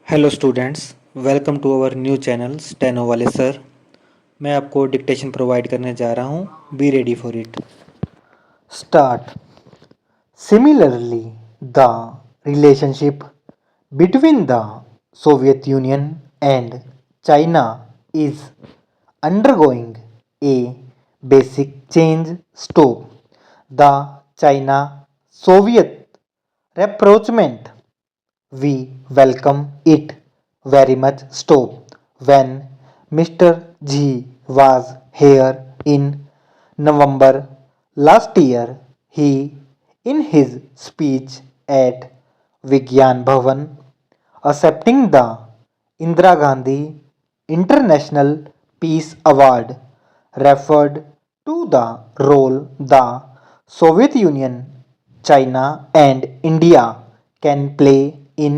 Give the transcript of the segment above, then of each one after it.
Hello students, welcome to our new channel steno वाले sir. मैं आपको डिक्टेशन प्रोवाइड करने जा रहा हूँ। Be ready for it. Start. Similarly the relationship between the Soviet Union and China is undergoing a basic change. Stop. The China Soviet rapprochement, we welcome it very much. Stop. When Mr. G was here in November last year, he, in his speech at Vigyan Bhavan, accepting the Indira Gandhi International Peace Award, referred to the role the Soviet Union, China, and India can play in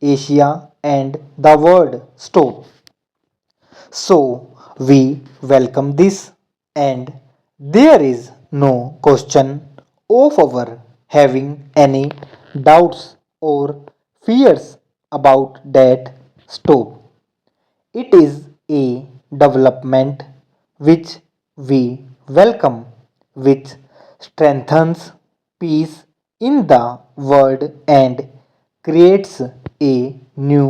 Asia and the world. Stop. So, we welcome this, and there is no question of our having any doubts or fears about that. Stop. It is a development which we welcome, which strengthens peace in the world and creates a new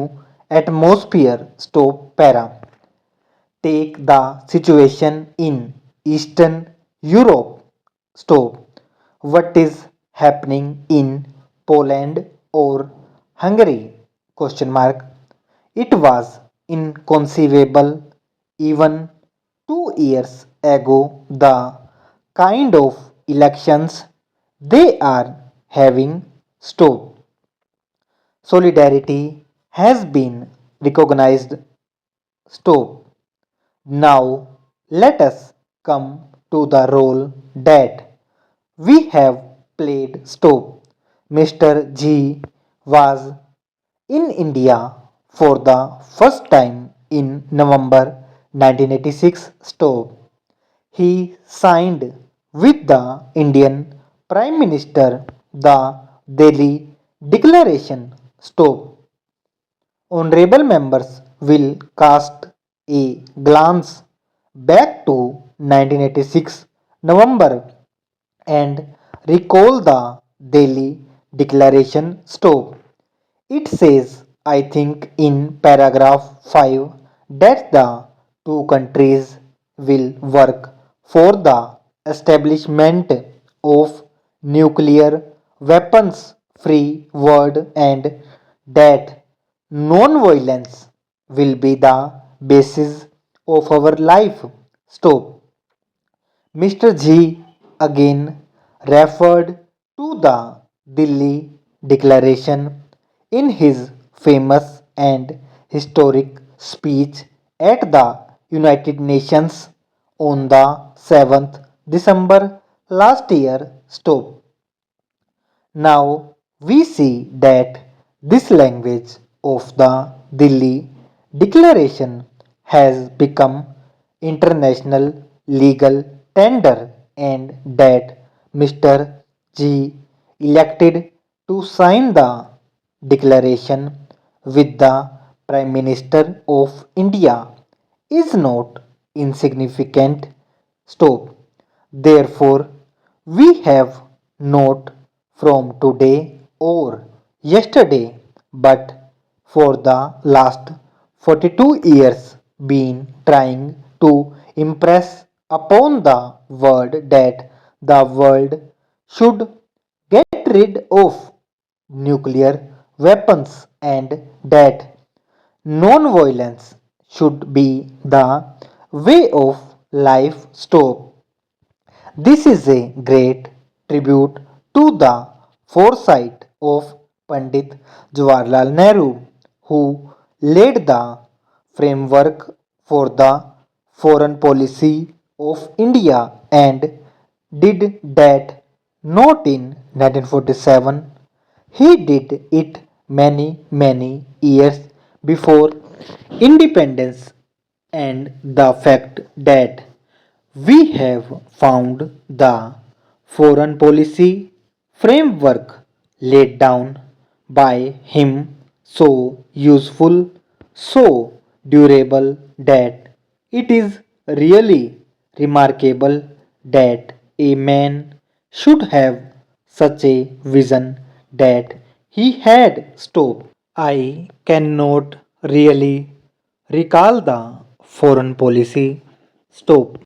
atmosphere. Stop. Para. Take the situation in Eastern Europe. Stop. What is happening in Poland or Hungary? Question mark. It was inconceivable even 2 years ago the kind of elections they are having. Stop. Solidarity has been recognized. Stop. Now let us come to the role that we have played. Stop. Mr. G was in India for the first time in November 1986. Stop. He signed with the Indian Prime Minister the Delhi Declaration. Stop. Honorable members will cast a glance back to 1986 November and recall the Delhi Declaration. Stop. It says, I think, in paragraph 5 that the two countries will work for the establishment of nuclear weapons free world and that non-violence will be the basis of our life. Stop. Mr. G again referred to the Delhi Declaration in his famous and historic speech at the United Nations on the 7th December last year. Stop. Now we see that this language of the Delhi Declaration has become international legal tender and that Mr. G elected to sign the declaration with the Prime Minister of India is not insignificant. Stop. Therefore, we have not from today or yesterday, but for the last 42 years been trying to impress upon the world that the world should get rid of nuclear weapons and that non-violence should be the way of life. Stop. This is a great tribute to the foresight of Pandit Jawaharlal Nehru, who laid the framework for the foreign policy of India and did that not in 1947. He did it many years before independence, and the fact that we have found the foreign policy framework laid down by him so useful, so durable that it is really remarkable that a man should have such a vision that he had stopped. I cannot really recall the foreign policy stop.